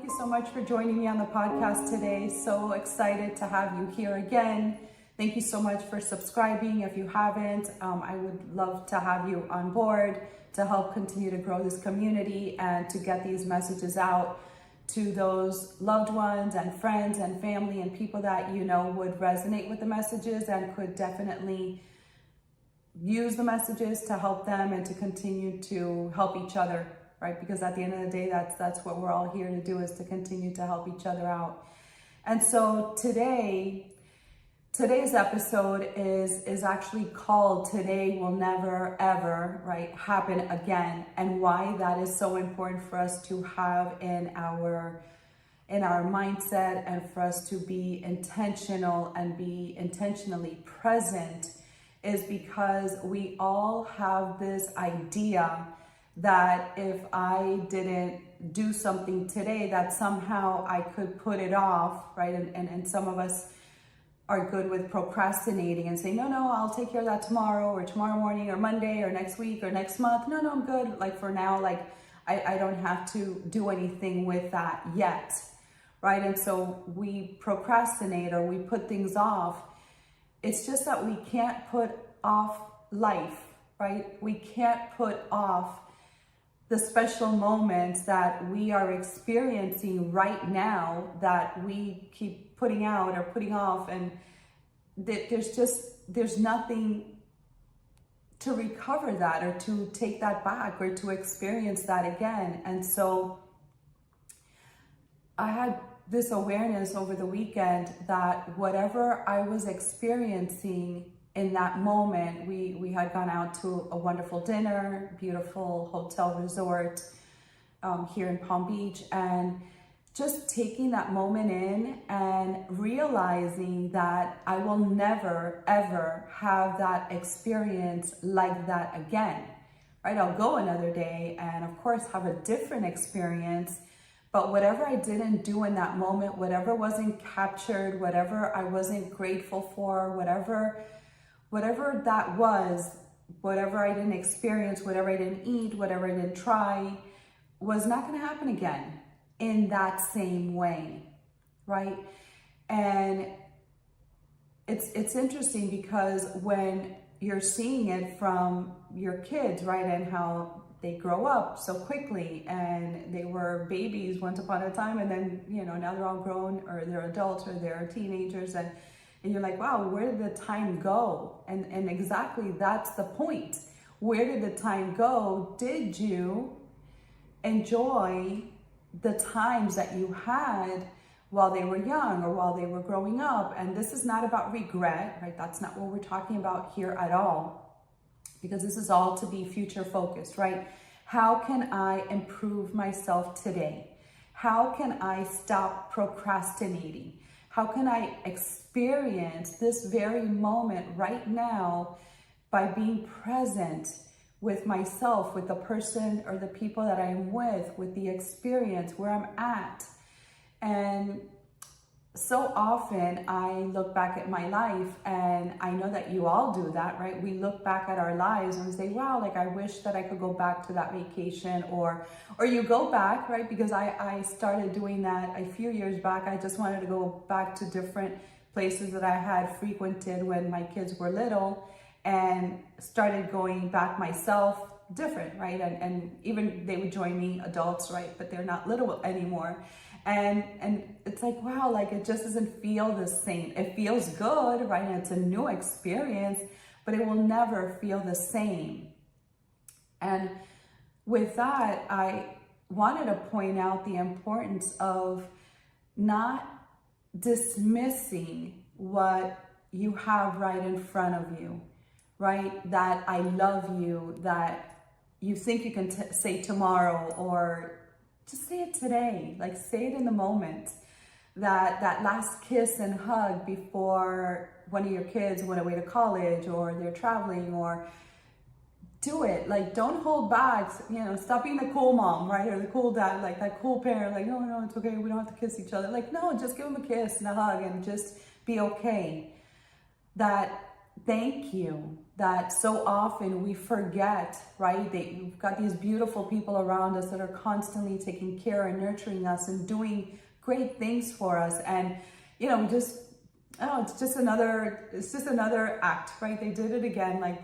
you so much for joining me on the podcast today. So excited to have you here again. Thank you so much for subscribing. If you haven't, I would love to have you on board to help continue to grow this community and to get these messages out to those loved ones and friends and family and people that you know would resonate with the messages and could definitely use the messages to help them and to continue to help each other, right? Because at the end of the day, that's what we're all here to do, is to continue to help each other out. And so today's episode is actually called Today Will Never Ever, right, Happen Again, and why that is so important for us to have in our mindset and for us to be intentional and be intentionally present, is because we all have this idea that if I didn't do something today, that somehow I could put it off, right? And some of us are good with procrastinating and say, no, I'll take care of that tomorrow or tomorrow morning or Monday or next week or next month. No, I'm good. Like for now, like I don't have to do anything with that yet, right? And so we procrastinate or we put things off. It's just that we can't put off life, right? We can't put off the special moments that we are experiencing right now that we keep putting out or putting off, and there's nothing to recover that or to take that back or to experience that again. And so I had this awareness over the weekend that whatever I was experiencing in that moment, we had gone out to a wonderful dinner, beautiful hotel resort here in Palm Beach, and just taking that moment in and realizing that I will never, ever have that experience like that again, right? I'll go another day and of course have a different experience, but whatever I didn't do in that moment, whatever wasn't captured, whatever I wasn't grateful for, whatever that was, whatever I didn't experience, whatever I didn't eat, whatever I didn't try, was not going to happen again in that same way, right? And it's interesting because when you're seeing it from your kids, right, and how they grow up so quickly, and they were babies once upon a time, and then, you know, now they're all grown, or they're adults, or they're teenagers, and you're like, wow, where did the time go? And exactly, that's the point. Where did the time go? Did you enjoy the times that you had while they were young or while they were growing up? And this is not about regret, right? That's not what we're talking about here at all, because this is all to be future focused, right? How can I improve myself today? How can I stop procrastinating? How can I experience this very moment right now by being present with myself, with the person or the people that I'm with the experience, where I'm at? And so often I look back at my life, and I know that you all do that, right? We look back at our lives and we say, wow, like I wish that I could go back to that vacation, or you go back, right? Because I started doing that a few years back. I just wanted to go back to different places that I had frequented when my kids were little, and started going back myself different, right? And even they would join me, adults, right? But they're not little anymore. And it's like, wow, like it just doesn't feel the same. It feels good, right? And it's a new experience, but it will never feel the same. And with that, I wanted to point out the importance of not dismissing what you have right in front of you, right? That I love you, that you think you can say tomorrow, or just say it today, like say it in the moment. That last kiss and hug before one of your kids went away to college or they're traveling, or do it. Like, don't hold back, you know, stop being the cool mom, right? Or the cool dad, like that cool parent, like, no, it's okay, we don't have to kiss each other. Like, no, just give them a kiss and a hug and just be okay. That thank you that so often we forget, right? We've got these beautiful people around us that are constantly taking care and nurturing us and doing great things for us. And, just, oh, it's just another act, right? They did it again. Like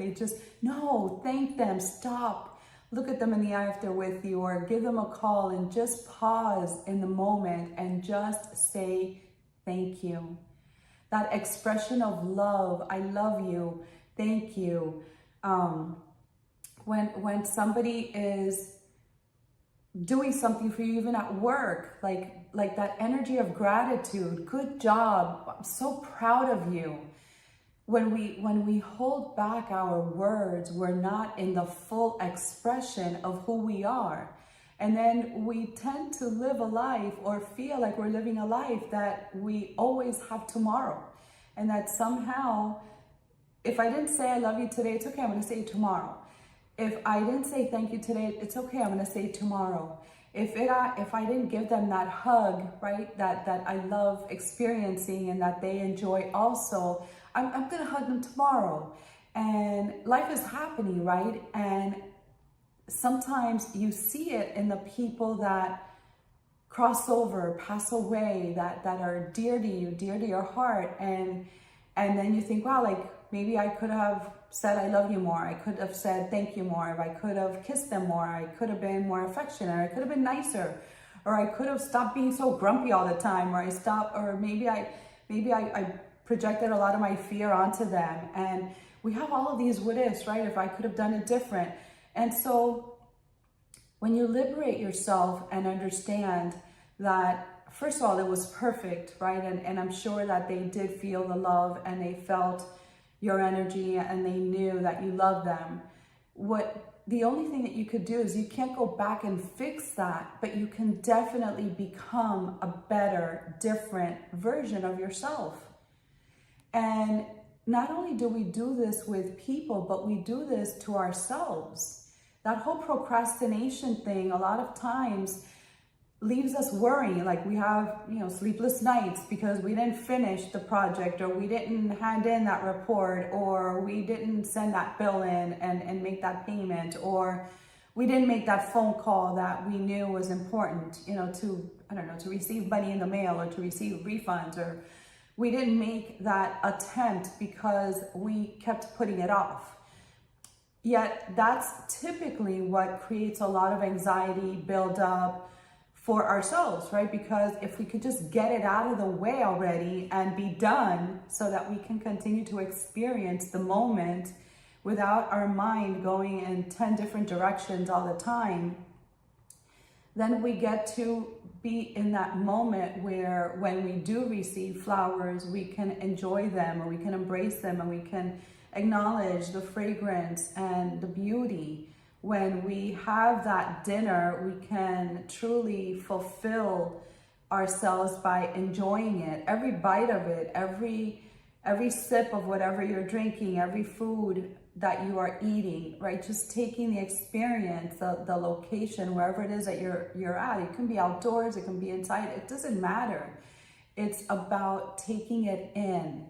no, thank them, stop, look at them in the eye if they're with you, or give them a call and just pause in the moment and just say thank you. That expression of love, I love you, thank you. When somebody is doing something for you, even at work, like that energy of gratitude, good job, I'm so proud of you. When we hold back our words, we're not in the full expression of who we are. And then we tend to live a life or feel like we're living a life that we always have tomorrow. And that somehow, if I didn't say I love you today, it's okay, I'm going to say it tomorrow. If I didn't say thank you today, it's okay, I'm going to say it tomorrow. If I didn't give them that hug, right, that I love experiencing and that they enjoy also, I'm going to hug them tomorrow. And life is happening, right? And sometimes you see it in the people that cross over, pass away, that are dear to you, dear to your heart. And then you think, wow, like maybe I could have said I love you more. I could have said thank you more. If I could have kissed them more, I could have been more affectionate. I could have been nicer, or I could have stopped being so grumpy all the time, or maybe I projected a lot of my fear onto them. And we have all of these what ifs, right? If I could have done it different. And so when you liberate yourself and understand that, first of all, it was perfect, right? And I'm sure that they did feel the love and they felt your energy and they knew that you love them. The only thing that you could do is you can't go back and fix that, but you can definitely become a better, different version of yourself. And not only do we do this with people, but we do this to ourselves. That whole procrastination thing, a lot of times leaves us worrying, like we have, sleepless nights because we didn't finish the project, or we didn't hand in that report, or we didn't send that bill in and make that payment, or we didn't make that phone call that we knew was important, to receive money in the mail or to receive refunds, or we didn't make that attempt because we kept putting it off. Yet that's typically what creates a lot of anxiety, build up for ourselves, right? Because if we could just get it out of the way already and be done so that we can continue to experience the moment without our mind going in 10 different directions all the time, then we get to be in that moment where when we do receive flowers, we can enjoy them, or we can embrace them, and we can acknowledge the fragrance and the beauty. When we have that dinner, we can truly fulfill ourselves by enjoying it. Every bite of it, every sip of whatever you're drinking, every food that you are eating, right? Just taking the experience, the location, wherever it is that you're at. It can be outdoors, it can be inside, it doesn't matter. It's about taking it in.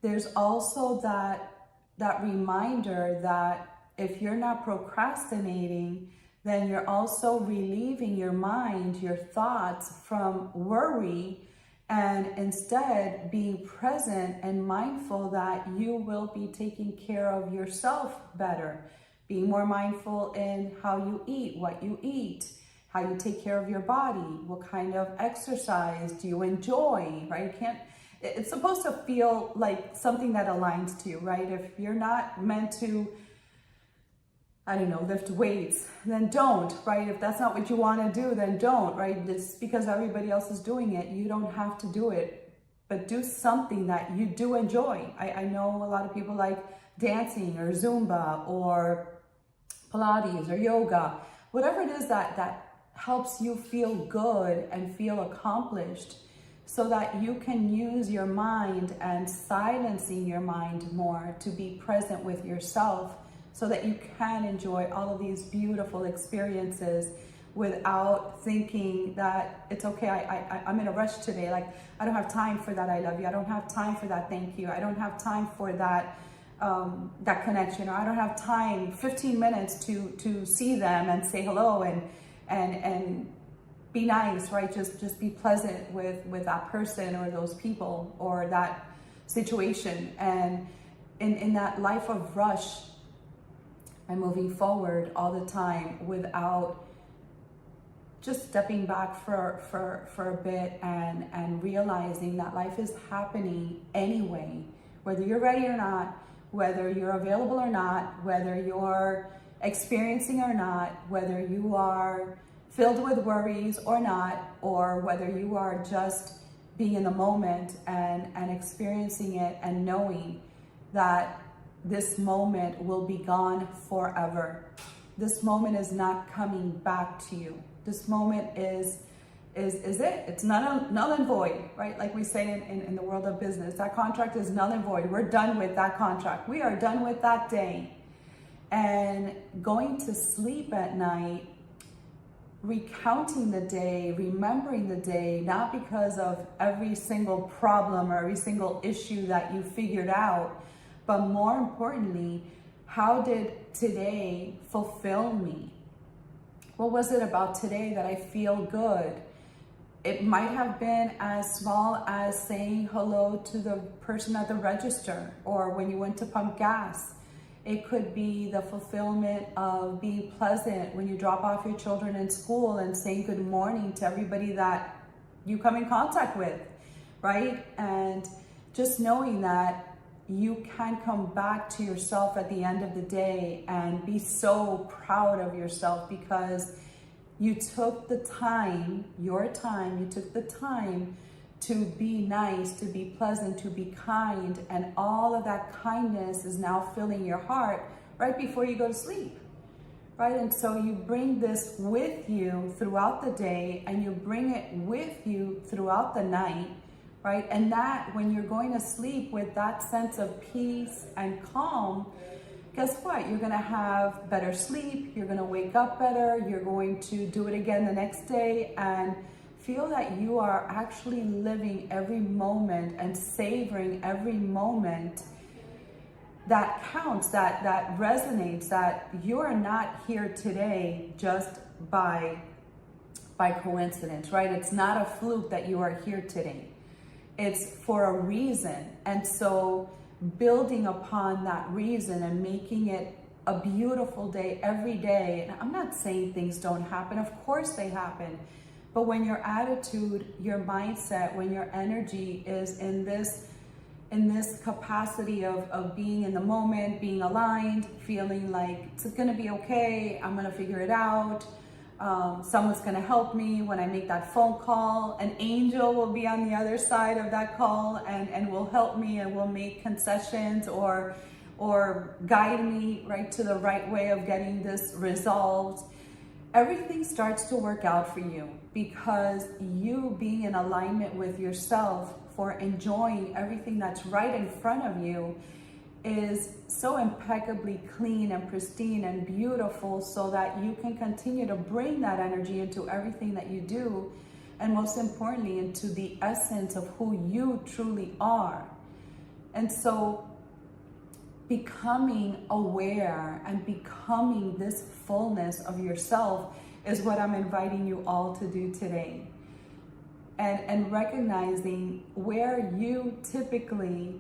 There's also that reminder that if you're not procrastinating, then you're also relieving your mind, your thoughts from worry, and instead being present and mindful that you will be taking care of yourself better. Being more mindful in how you eat, what you eat, how you take care of your body, what kind of exercise do you enjoy, right? It's supposed to feel like something that aligns to you, right? If you're not meant to, lift weights, then don't, right? If that's not what you want to do, then don't, right? Just because everybody else is doing it, you don't have to do it, but do something that you do enjoy. I know a lot of people like dancing or Zumba or Pilates or yoga, whatever it is that helps you feel good and feel accomplished, so that you can use your mind and silencing your mind more to be present with yourself, so that you can enjoy all of these beautiful experiences without thinking that it's okay, I'm in a rush today. Like, I don't have time for that I love you. I don't have time for that thank you. I don't have time for that that connection, or I don't have time, 15 minutes to see them and say hello and be nice, right? Just be pleasant with that person or those people or that situation. And in that life of rush, I'm moving forward all the time without just stepping back for a bit and realizing that life is happening anyway, whether you're ready or not, whether you're available or not, whether you're experiencing or not, whether you are filled with worries or not, or whether you are just being in the moment and experiencing it and knowing that this moment will be gone forever. This moment is not coming back to you. This moment is it. It's null and void, right? Like we say in the world of business, that contract is null and void. We're done with that contract. We are done with that day. And going to sleep at night, recounting the day, remembering the day, not because of every single problem or every single issue that you figured out, but more importantly, how did today fulfill me? What was it about today that I feel good? It might have been as small as saying hello to the person at the register or when you went to pump gas. It could be the fulfillment of being pleasant when you drop off your children in school and saying good morning to everybody that you come in contact with, right? And just knowing that you can come back to yourself at the end of the day and be so proud of yourself because you took the time, you took the time to be nice, to be pleasant, to be kind, and all of that kindness is now filling your heart right before you go to sleep, right? And so you bring this with you throughout the day and you bring it with you throughout the night, right? And that when you're going to sleep with that sense of peace and calm, guess what? You're gonna have better sleep, you're gonna wake up better, you're going to do it again the next day and feel that you are actually living every moment and savoring every moment that counts, that resonates, that you're not here today just by coincidence, right? It's not a fluke that you are here today. It's for a reason. And so building upon that reason and making it a beautiful day every day. And I'm not saying things don't happen. Of course they happen. But when your attitude, your mindset, when your energy is in this capacity of being in the moment, being aligned, feeling like it's gonna be okay, I'm gonna figure it out, someone's gonna help me when I make that phone call, an angel will be on the other side of that call and will help me and will make concessions or guide me right to the right way of getting this resolved. Everything starts to work out for you because you being in alignment with yourself for enjoying everything that's right in front of you is so impeccably clean and pristine and beautiful so that you can continue to bring that energy into everything that you do and most importantly into the essence of who you truly are. And so becoming aware and becoming this fullness of yourself is what I'm inviting you all to do today. And recognizing where you typically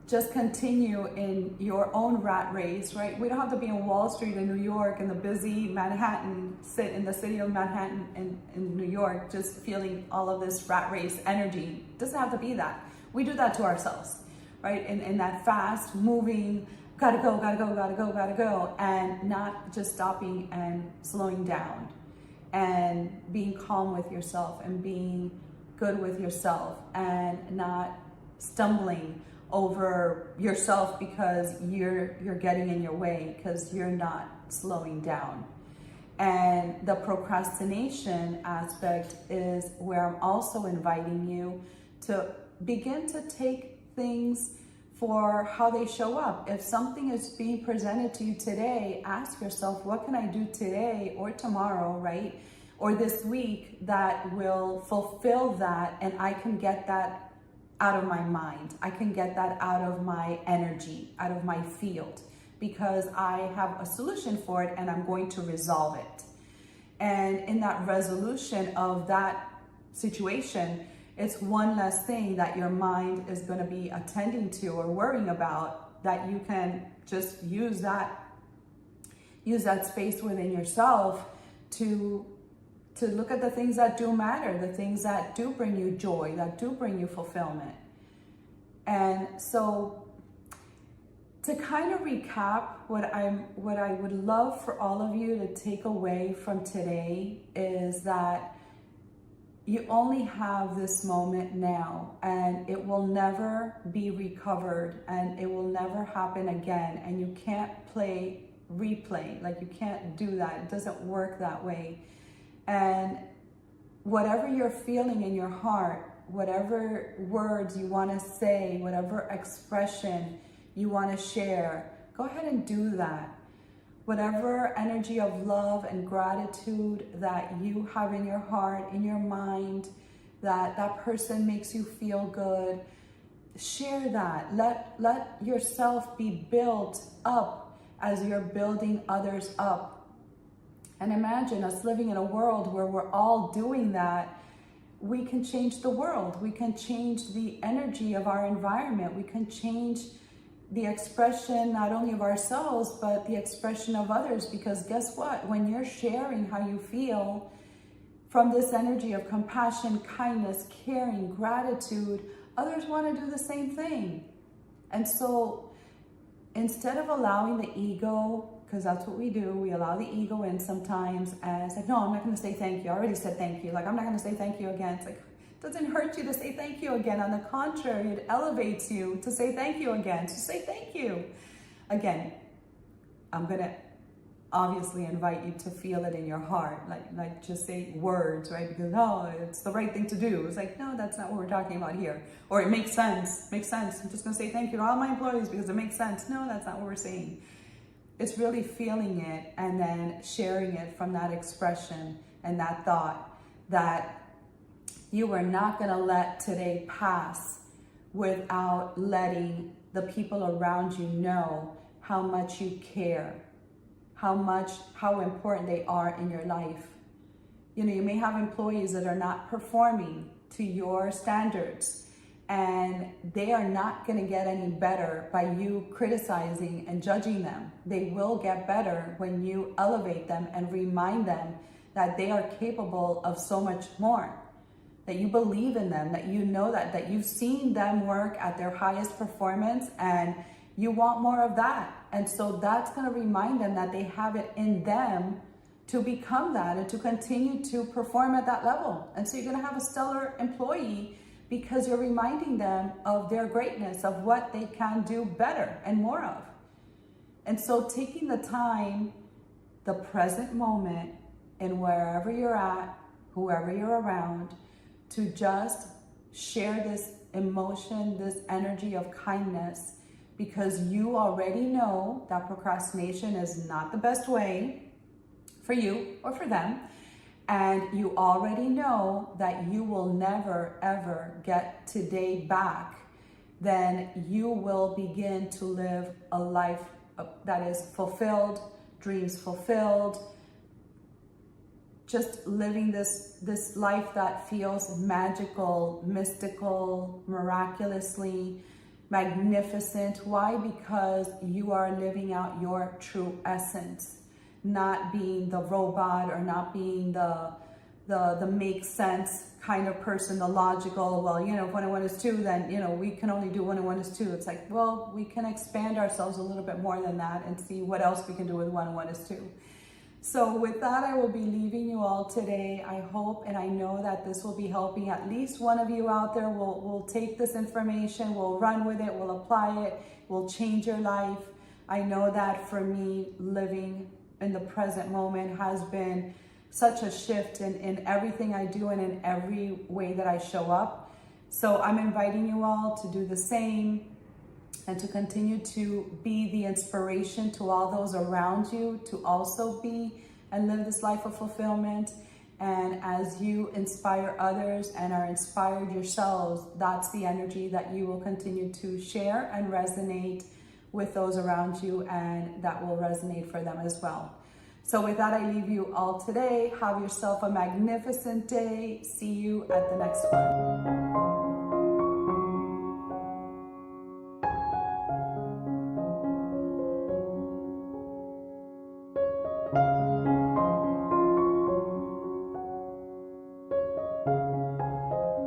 just continue in your own rat race, right? We don't have to be on Wall Street in New York in the busy Manhattan, sit in the city of Manhattan in New York, just feeling all of this rat race energy. It doesn't have to be that. We do that to ourselves, right? In that fast moving, gotta go, and not just stopping and slowing down and being calm with yourself and being good with yourself and not stumbling over yourself because you're getting in your way because you're not slowing down. And the procrastination aspect is where I'm also inviting you to begin to take things for how they show up. If something is being presented to you today, ask yourself, what can I do today or tomorrow, right? Or this week that will fulfill that and I can get that out of my mind. I can get that out of my energy, out of my field, because I have a solution for it and I'm going to resolve it. And in that resolution of that situation, it's one less thing that your mind is going to be attending to or worrying about, that you can just use that space within yourself to look at the things that do matter, the things that do bring you joy, that do bring you fulfillment. And so to kind of recap, what I would love for all of you to take away from today is that you only have this moment now, and it will never be recovered, and it will never happen again. And you can't replay, like you can't do that. It doesn't work that way. And whatever you're feeling in your heart, whatever words you want to say, whatever expression you want to share, go ahead and do that. Whatever energy of love and gratitude that you have in your heart, in your mind, that person makes you feel good, share that. Let yourself be built up as you're building others up. And imagine us living in a world where we're all doing that. We can change the world. We can change the energy of our environment. We can change the expression not only of ourselves, but the expression of others. Because guess what? When you're sharing how you feel from this energy of compassion, kindness, caring, gratitude, others want to do the same thing. And so instead of allowing the ego, because that's what we do, we allow the ego in sometimes, and it's like, no, I'm not going to say thank you. I already said thank you. Like, I'm not going to say thank you again. It's like, it doesn't hurt you to say thank you again. On the contrary, it elevates you to say thank you again, to say thank you again. I'm going to obviously invite you to feel it in your heart, like just say words, right? Because, oh, it's the right thing to do. It's like, no, that's not what we're talking about here. Or it makes sense. I'm just going to say thank you to all my employees because it makes sense. No, that's not what we're saying. It's really feeling it and then sharing it from that expression and that thought, that you are not going to let today pass without letting the people around you know how much you care, how important they are in your life. You know, you may have employees that are not performing to your standards, and they are not going to get any better by you criticizing and judging them. They will get better when you elevate them and remind them that they are capable of so much more, that you believe in them, that you know that you've seen them work at their highest performance and you want more of that. And so that's going to remind them that they have it in them to become that and to continue to perform at that level. And so you're going to have a stellar employee because you're reminding them of their greatness, of what they can do better and more of. And so taking the time, the present moment, and wherever you're at, whoever you're around, to just share this emotion, this energy of kindness, because you already know that procrastination is not the best way for you or for them. And you already know that you will never, ever get today back. Then you will begin to live a life that is fulfilled, dreams fulfilled, just living this life that feels magical, mystical, miraculously magnificent. Why? Because you are living out your true essence, not being the robot or not being the make sense kind of person, the logical, well, you know, if 1 and 1 is 2, then, you know, we can only do 1 and 1 is 2. It's like, well, we can expand ourselves a little bit more than that and see what else we can do with 1 and 1 is 2. So with that, I will be leaving you all today. I hope and I know that this will be helping at least one of you out there. Will take this information, will run with it, will apply it, will change your life. I know that for me, living in the present moment has been such a shift in everything I do and in every way that I show up. So I'm inviting you all to do the same and to continue to be the inspiration to all those around you to also be and live this life of fulfillment. And as you inspire others and are inspired yourselves, that's the energy that you will continue to share and resonate with those around you, and that will resonate for them as well. So with that, I leave you all today. Have yourself a magnificent day. See you at the next one.